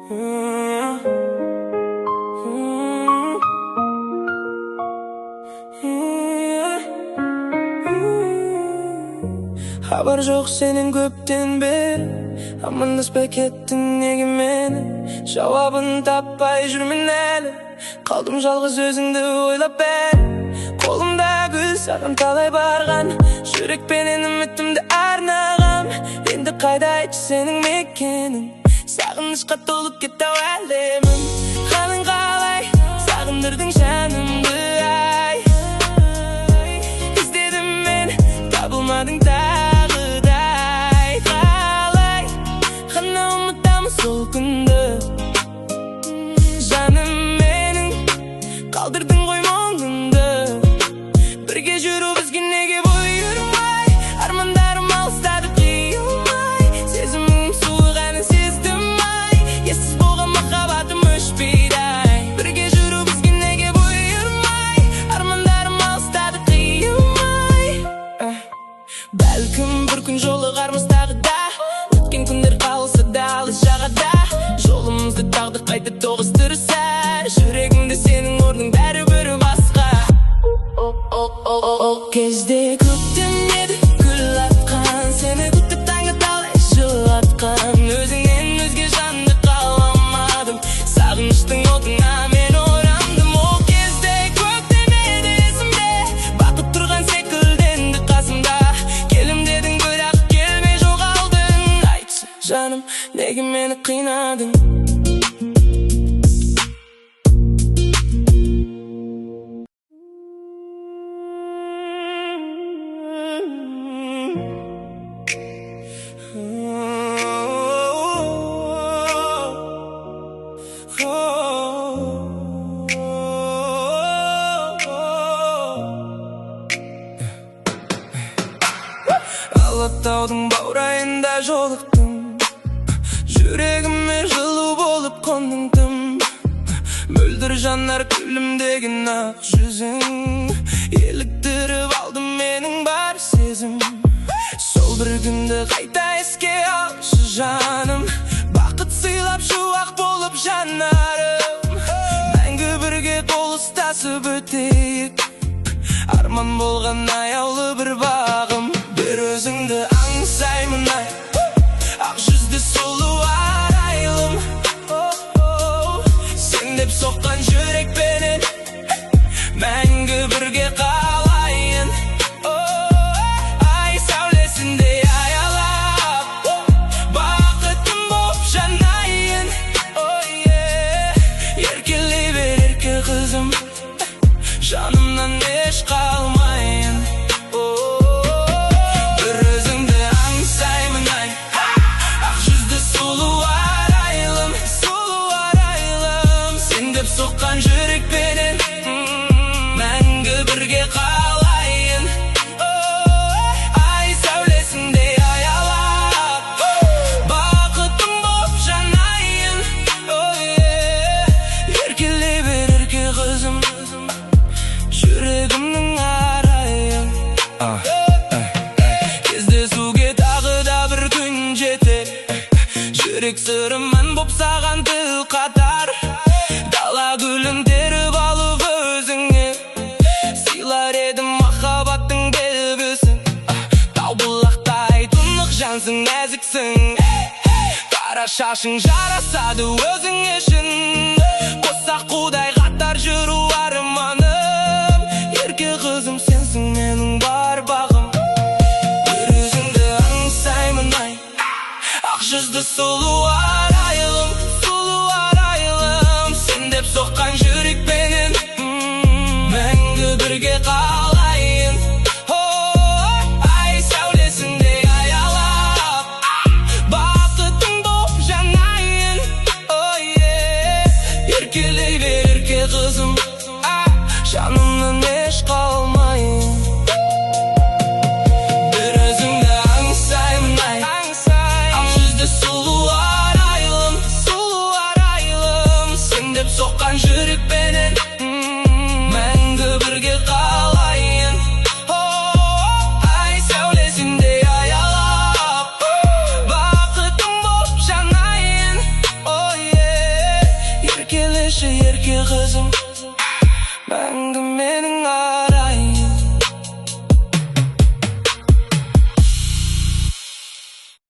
Haber жоқ сенен көптен бері, амандаспай кеттің неге мені? Жауабын таппай жүрмін әлі, қалдым жалғыз өзіңді ойлап бәрі. Қолымда гүл саған талай барған, жүрекпенен үмітімді арнағам. Енді қайда айтшы сенің мекенің, сағынышқа толып кетті-ау әлемім. Қалың қалай сағындырдың жанымды, ай, іздедім мен, табылмадың тағыдай. Қалай ғана ұмытамын сол күнді, жаным менің, қалдырдың ғой мұңымды. Бірге жүру бізге неге бұйырмай, армандарым алыстады қиылмай. Сезімім суығанын сездім ай, ессіз болған махаббатым өшпейді ай. Бірге жүру бізге неге бұйырмай, армандарым алыстады қиылмай. Бәлкім бір күн жолығармыз тағы да, өткен күндер қалса да алыс жағада. Жолымызды тағдыр қайта тоғыстырса, жүрегімде сенің орның бәрібір басқа. Ол кезде көктем еді гүл атқан, сені күтіп таңғы талай жылатқан. Өзіңнен өзге жанды қаламадым, сағыныштың отына мен орандым. Ол кезде көктем еді есімде, бақыт тұрған секілденді қасымда. Келім дедің бірақ келмей жоғалдың. Айтшы жаным, неге мені қинадың? Алатаудың баурайында жолықтым, жүрегіме жылу болып қондың тым. Мөлдір жанар күлімдеген ақ жүзің, еліктіріп алды менің бар сезім. Сол бір күнді қайта еске алшы жаным, бақыт сыйлап шуақ болып жанарым. Мәңгі бірге қол ұстасып өтейік, арман болған аяулы бір бағым. Bir özіңді аңсаймын ай, ақ жүзді сұлу арайлым. Сен деп соққан жүрекпенен мәңгі бірге қалайын. Ай сәулесіндей аялап, бақытым боп жанайын. Еркелей бер ерке қызым, жанымнан еш қалмайын. Соққан жүрекпенен мәңгі бірге қалайын. Ай сәулесіндей аялап, бақытым боп жанайын. Еркелей бер ерке қызым, жүрегімнің арайын. Кездесуге тағы да бір күн жетер, жүрек сырыман боп саған тіл қатар. Дала гүлін теріп алып өзіңе, сыйлар едім махаббаттың белгісін. Тау бұлақтай тұнық жансың, нәзіксің, қара шашың жарасады өзің үшін. Қосақ қудай қатар жүру арманым, ерке қызым сенсің менің бар бағым. Bir өзіңді аңсаймын ай, ақ жүзді сұлу арайлым. Деп соққан жүрекпенен мәңгі бірге қалайын. Ай сәулесіндей аялап, бақытым боп жанайын. Еркелей бер ерке қызым, жанымнан еш қалмайын. Bir өзіңді аңсаймын ай, ақ жүзді сұлу арайлым. Сен деп соққан жүрекпенен мәңгі бірге қалайын. Ай сәулесіндей аялап, бақытым боп жанайын. берші ерке қызым, мәңгі